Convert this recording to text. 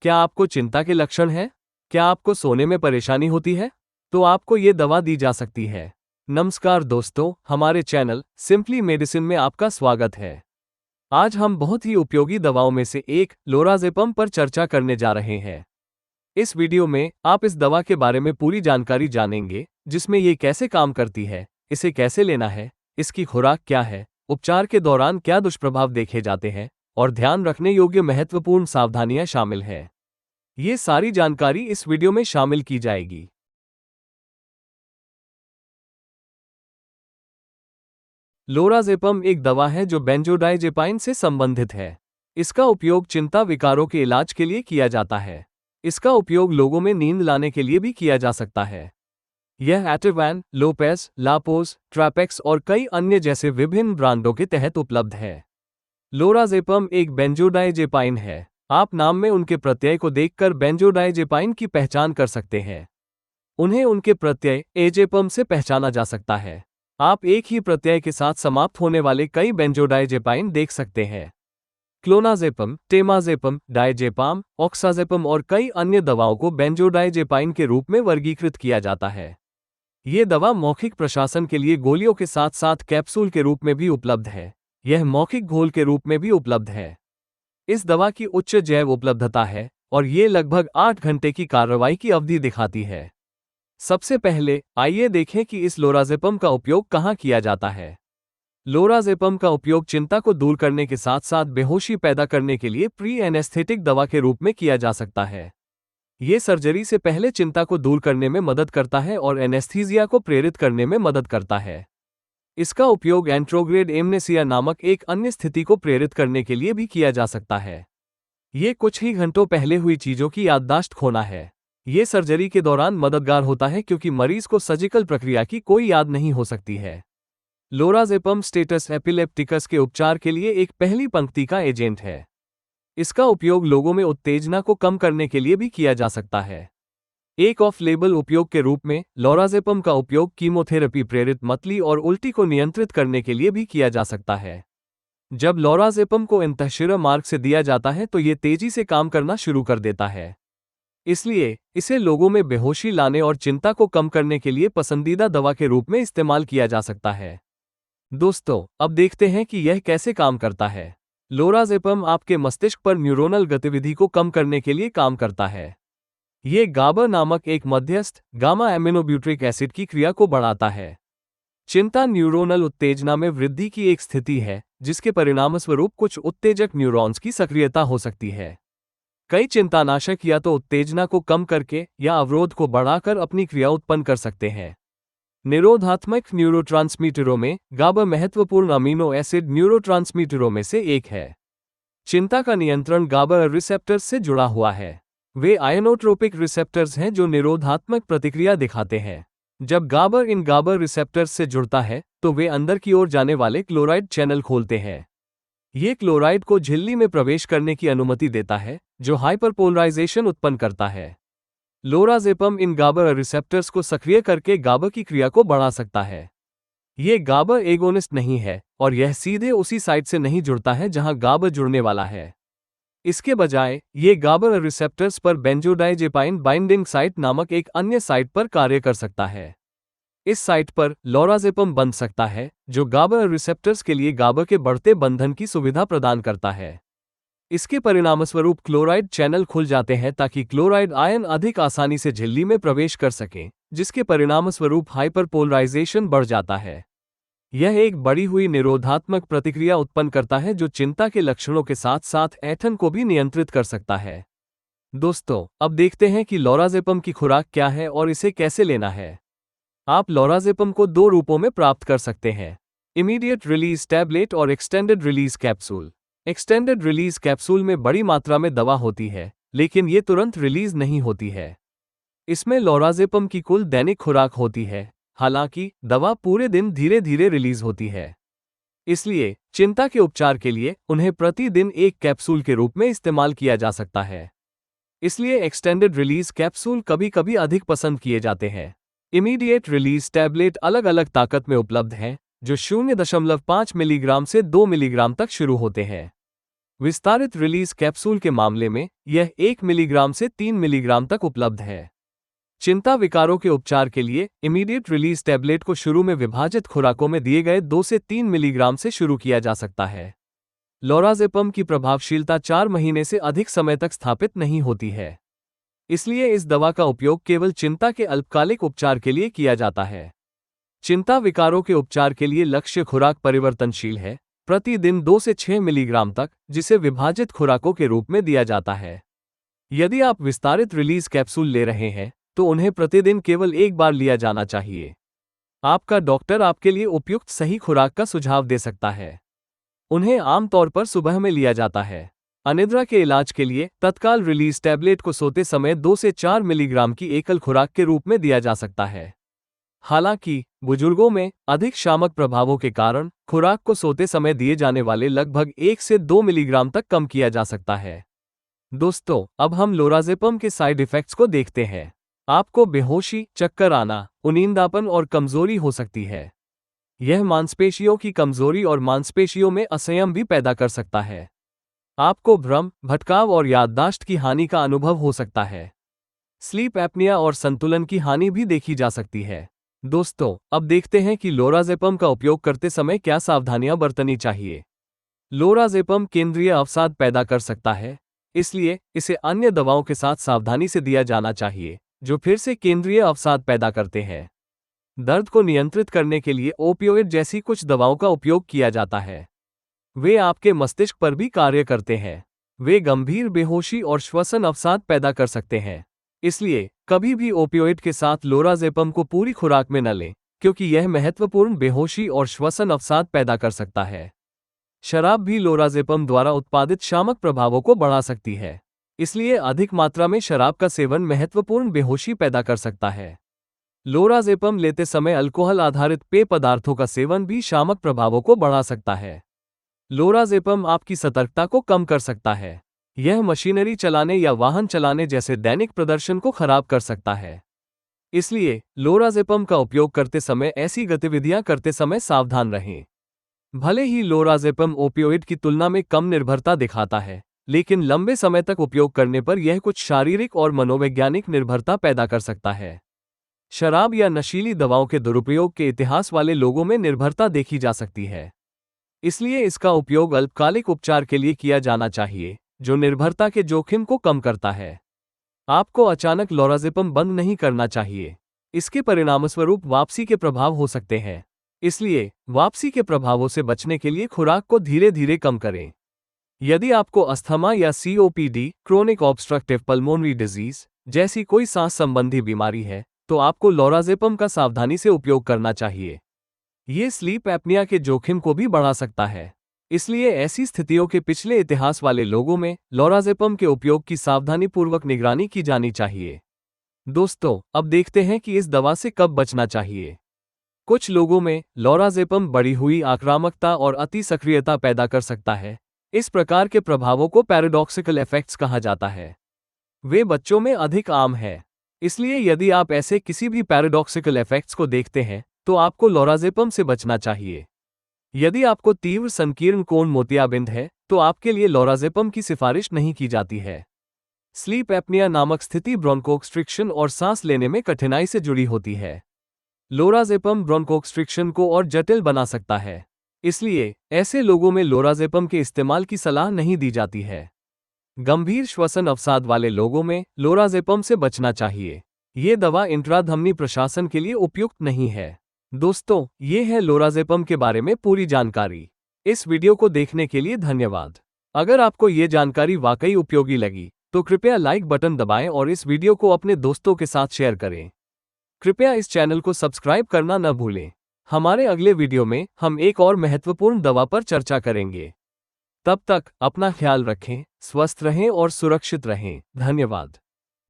क्या आपको चिंता के लक्षण हैं? क्या आपको सोने में परेशानी होती है? तो आपको ये दवा दी जा सकती है। नमस्कार दोस्तों, हमारे चैनल सिंपली मेडिसिन में आपका स्वागत है। आज हम बहुत ही उपयोगी दवाओं में से एक लोराज़ेपम पर चर्चा करने जा रहे हैं। इस वीडियो में आप इस दवा के बारे में पूरी जानकारी जानेंगे, जिसमें ये कैसे काम करती है, इसे कैसे लेना है, इसकी खुराक क्या है, उपचार के दौरान क्या दुष्प्रभाव देखे जाते हैं और ध्यान रखने योग्य महत्वपूर्ण सावधानियां शामिल हैं। ये सारी जानकारी इस वीडियो में शामिल की जाएगी। लोराज़ेपम एक दवा है जो बेंजोडाइजेपाइन से संबंधित है। इसका उपयोग चिंता विकारों के इलाज के लिए किया जाता है। इसका उपयोग लोगों में नींद लाने के लिए भी किया जा सकता है। यह एटिवान, लोपेस, लापोस, ट्रैपेक्स और कई अन्य जैसे विभिन्न ब्रांडों के तहत उपलब्ध है। लोराज़ेपम एक बेंजोडाइजेपाइन है। आप नाम में उनके प्रत्यय को देखकर बेंजोडाइजेपाइन की पहचान कर सकते हैं। उन्हें उनके प्रत्यय एजेपम से पहचाना जा सकता है। आप एक ही प्रत्यय के साथ समाप्त होने वाले कई बेंजोडाइजेपाइन देख सकते हैं। क्लोनाज़ेपम, टेमाज़ेपम, डायजेपाम, ऑक्साज़ेपम और कई अन्य दवाओं को बेंजोडाइजेपाइन के रूप में वर्गीकृत किया जाता है। ये दवा मौखिक प्रशासन के लिए गोलियों के साथ साथ कैप्सूल के रूप में भी उपलब्ध है। यह मौखिक घोल के रूप में भी उपलब्ध है। इस दवा की उच्च जैव उपलब्धता है और ये लगभग 8 घंटे की कार्रवाई की अवधि दिखाती है। सबसे पहले आइए देखें कि इस लोराज़ेपम का उपयोग कहाँ किया जाता है। लोराज़ेपम का उपयोग चिंता को दूर करने के साथ साथ बेहोशी पैदा करने के लिए प्री एनेस्थेटिक दवा के रूप में किया जा सकता है। ये सर्जरी से पहले चिंता को दूर करने में मदद करता है और एनेस्थीसिया को प्रेरित करने में मदद करता है। इसका उपयोग एंट्रोग्रेड एमनेसिया नामक एक अन्य स्थिति को प्रेरित करने के लिए भी किया जा सकता है। ये कुछ ही घंटों पहले हुई चीजों की याददाश्त खोना है। ये सर्जरी के दौरान मददगार होता है क्योंकि मरीज को सर्जिकल प्रक्रिया की कोई याद नहीं हो सकती है। लोराज़ेपम स्टेटस एपिलेप्टिकस के उपचार के लिए एक पहली पंक्ति का एजेंट है। इसका उपयोग लोगों में उत्तेजना को कम करने के लिए भी किया जा सकता है। एक ऑफ लेबल उपयोग के रूप में लोराज़ेपम का उपयोग कीमोथेरेपी प्रेरित मतली और उल्टी को नियंत्रित करने के लिए भी किया जा सकता है। जब लोराज़ेपम को अंतःशिरा मार्ग से दिया जाता है तो ये तेजी से काम करना शुरू कर देता है। इसलिए इसे लोगों में बेहोशी लाने और चिंता को कम करने के लिए पसंदीदा दवा के रूप में इस्तेमाल किया जा सकता है। दोस्तों, अब देखते हैं कि यह कैसे काम करता है। लोराज़ेपम आपके मस्तिष्क पर न्यूरोनल गतिविधि को कम करने के लिए काम करता है। ये गाबा नामक एक मध्यस्थ गामा एमिनोब्यूट्रिक एसिड की क्रिया को बढ़ाता है। चिंता न्यूरोनल उत्तेजना में वृद्धि की एक स्थिति है जिसके परिणामस्वरूप कुछ उत्तेजक न्यूरॉन्स की सक्रियता हो सकती है। कई चिंतानाशक या तो उत्तेजना को कम करके या अवरोध को बढ़ाकर अपनी क्रिया उत्पन्न कर सकते हैं। निरोधात्मक न्यूरोट्रांसमीटरों में गाबा महत्वपूर्ण अमीनो एसिड न्यूरोट्रांसमीटरों में से एक है। चिंता का नियंत्रण गाबा रिसेप्टर्स से जुड़ा हुआ है। वे आयनोट्रोपिक रिसेप्टर्स हैं जो निरोधात्मक प्रतिक्रिया दिखाते हैं। जब गाबा इन गाबा रिसेप्टर्स से जुड़ता है तो वे अंदर की ओर जाने वाले क्लोराइड चैनल खोलते हैं। ये क्लोराइड को झिल्ली में प्रवेश करने की अनुमति देता है, जो हाइपरपोलराइजेशन उत्पन्न करता है। लोराज़ेपम इन गाबा रिसेप्टर्स को सक्रिय करके गाबा की क्रिया को बढ़ा सकता है। ये गाबा एगोनिस्ट नहीं है और यह सीधे उसी साइट से नहीं जुड़ता है जहां गाबा जुड़ने वाला है। इसके बजाय ये गाबा रिसेप्टर्स पर बेंजोडाइजेपाइन बाइंडिंग साइट नामक एक अन्य साइट पर कार्य कर सकता है। इस साइट पर लोराज़ेपम बंध सकता है, जो गाबा रिसेप्टर्स के लिए गाबा के बढ़ते बंधन की सुविधा प्रदान करता है। इसके परिणामस्वरूप क्लोराइड चैनल खुल जाते हैं ताकि क्लोराइड आयन अधिक आसानी से झिल्ली में प्रवेश कर सकें, जिसके परिणामस्वरूप हाइपरपोलराइजेशन बढ़ जाता है। यह एक बढ़ी हुई निरोधात्मक प्रतिक्रिया उत्पन्न करता है जो चिंता के लक्षणों के साथ साथ ऐंठन को भी नियंत्रित कर सकता है। दोस्तों, अब देखते हैं कि लोराज़ेपम की खुराक क्या है और इसे कैसे लेना है। आप लोराज़ेपम को 2 रूपों में प्राप्त कर सकते हैं: इमीडिएट रिलीज टैबलेट और extended release capsule. Extended release capsule में बड़ी मात्रा में दवा होती है, लेकिन ये तुरंत रिलीज नहीं होती है। इसमें लोराज़ेपम की कुल दैनिक खुराक होती है, हालांकि दवा पूरे दिन धीरे धीरे रिलीज होती है। इसलिए चिंता के उपचार के लिए उन्हें प्रतिदिन एक कैप्सूल के रूप में इस्तेमाल किया जा सकता है। इसलिए एक्सटेंडेड रिलीज कैप्सूल कभी कभी अधिक पसंद किए जाते हैं। इमीडिएट रिलीज टैबलेट अलग अलग ताकत में उपलब्ध हैं, जो 0.5 मिलीग्राम से 2 मिलीग्राम तक शुरू होते हैं। विस्तारित रिलीज कैप्सूल के मामले में यह 1 मिलीग्राम से 3 मिलीग्राम तक उपलब्ध है। चिंता विकारों के उपचार के लिए इमीडिएट रिलीज टैबलेट को शुरू में विभाजित खुराकों में दिए गए 2 से 3 मिलीग्राम से शुरू किया जा सकता है। लोराज़ेपम की प्रभावशीलता 4 महीने से अधिक समय तक स्थापित नहीं होती है। इसलिए इस दवा का उपयोग केवल चिंता के अल्पकालिक उपचार के लिए किया जाता है। चिंता विकारों के उपचार के लिए लक्ष्य खुराक परिवर्तनशील है, प्रतिदिन 2 से 6 मिलीग्राम तक, जिसे विभाजित खुराकों के रूप में दिया जाता है। यदि आप विस्तारित रिलीज कैप्सूल ले रहे हैं तो उन्हें प्रतिदिन केवल एक बार लिया जाना चाहिए। आपका डॉक्टर आपके लिए उपयुक्त सही खुराक का सुझाव दे सकता है। उन्हें आमतौर पर सुबह में लिया जाता है। अनिद्रा के इलाज के लिए तत्काल रिलीज टैबलेट को सोते समय 2 से 4 मिलीग्राम की एकल खुराक के रूप में दिया जा सकता है। हालांकि बुजुर्गों में अधिक शामक प्रभावों के कारण खुराक को सोते समय दिए जाने वाले लगभग 1 से 2 मिलीग्राम तक कम किया जा सकता है। दोस्तों, अब हम लोराज़ेपम के साइड इफेक्ट्स को देखते हैं। आपको बेहोशी, चक्कर आना, उनींदापन और कमजोरी हो सकती है। यह मांसपेशियों की कमजोरी और मांसपेशियों में असंयम भी पैदा कर सकता है। आपको भ्रम, भटकाव और याददाश्त की हानि का अनुभव हो सकता है। स्लीप एपनिया और संतुलन की हानि भी देखी जा सकती है। दोस्तों, अब देखते हैं कि लोराज़ेपम का उपयोग करते समय क्या सावधानियां बरतनी चाहिए। लोराज़ेपम केंद्रीय अवसाद पैदा कर सकता है, इसलिए इसे अन्य दवाओं के साथ सावधानी से दिया जाना चाहिए जो फिर से केंद्रीय अवसाद पैदा करते हैं। दर्द को नियंत्रित करने के लिए ओपियोइड जैसी कुछ दवाओं का उपयोग किया जाता है। वे आपके मस्तिष्क पर भी कार्य करते हैं। वे गंभीर बेहोशी और श्वसन अवसाद पैदा कर सकते हैं। इसलिए कभी भी ओपियोइड के साथ लोराज़ेपम को पूरी खुराक में न लें, क्योंकि यह महत्वपूर्ण बेहोशी और श्वसन अवसाद पैदा कर सकता है। शराब भी लोराज़ेपम द्वारा उत्पादित शामक प्रभावों को बढ़ा सकती है। इसलिए अधिक मात्रा में शराब का सेवन महत्वपूर्ण बेहोशी पैदा कर सकता है। लोराज़ेपम लेते समय अल्कोहल आधारित पेय पदार्थों का सेवन भी शामक प्रभावों को बढ़ा सकता है। लोराज़ेपम आपकी सतर्कता को कम कर सकता है। यह मशीनरी चलाने या वाहन चलाने जैसे दैनिक प्रदर्शन को खराब कर सकता है। इसलिए लोराज़ेपम का उपयोग करते समय ऐसी गतिविधियां करते समय सावधान रहें। भले ही लोराज़ेपम ओपियोइड की तुलना में कम निर्भरता दिखाता है, लेकिन लंबे समय तक उपयोग करने पर यह कुछ शारीरिक और मनोवैज्ञानिक निर्भरता पैदा कर सकता है। शराब या नशीली दवाओं के दुरुपयोग के इतिहास वाले लोगों में निर्भरता देखी जा सकती है। इसलिए इसका उपयोग अल्पकालिक उपचार के लिए किया जाना चाहिए, जो निर्भरता के जोखिम को कम करता है। आपको अचानक लोराज़ेपम बंद नहीं करना चाहिए। इसके परिणामस्वरूप वापसी के प्रभाव हो सकते हैं। इसलिए वापसी के प्रभावों से बचने के लिए खुराक को धीरे धीरे कम करें। यदि आपको अस्थमा या COPD, chronic obstructive pulmonary disease जैसी कोई सांस संबंधी बीमारी है, तो आपको लोराज़ेपम का सावधानी से उपयोग करना चाहिए। ये स्लीप एपनिया के जोखिम को भी बढ़ा सकता है। इसलिए ऐसी स्थितियों के पिछले इतिहास वाले लोगों में लोराज़ेपम के उपयोग की सावधानीपूर्वक निगरानी की जानी चाहिए। दोस्तों, अब देखते हैं कि इस दवा से कब बचना चाहिए। कुछ लोगों में लोराज़ेपम बढ़ी हुई आक्रामकता और अति सक्रियता पैदा कर सकता है। इस प्रकार के प्रभावों को पैराडॉक्सिकल इफेक्ट्स कहा जाता है। वे बच्चों में अधिक आम है। इसलिए यदि आप ऐसे किसी भी पैराडॉक्सिकल इफेक्ट्स को देखते हैं तो आपको लोराज़ेपम से बचना चाहिए। यदि आपको तीव्र संकीर्ण कोण मोतियाबिंद है तो आपके लिए लोराज़ेपम की सिफारिश नहीं की जाती है। स्लीप एपनिया नामक स्थिति ब्रोंकोकंस्ट्रिक्शन और सांस लेने में कठिनाई से जुड़ी होती है। लोराज़ेपम ब्रोंकोकंस्ट्रिक्शन को और जटिल बना सकता है। इसलिए ऐसे लोगों में लोराज़ेपम के इस्तेमाल की सलाह नहीं दी जाती है। गंभीर श्वसन अवसाद वाले लोगों में लोराज़ेपम से बचना चाहिए। ये दवा इंट्राधमनी प्रशासन के लिए उपयुक्त नहीं है। दोस्तों, ये है लोराज़ेपम के बारे में पूरी जानकारी। इस वीडियो को देखने के लिए धन्यवाद। अगर आपको ये जानकारी वाकई उपयोगी लगी तो कृपया लाइक बटन दबाएं और इस वीडियो को अपने दोस्तों के साथ शेयर करें। कृपया इस चैनल को सब्सक्राइब करना न भूलें। हमारे अगले वीडियो में हम एक और महत्वपूर्ण दवा पर चर्चा करेंगे। तब तक अपना ख्याल रखें, स्वस्थ रहें और सुरक्षित रहें। धन्यवाद।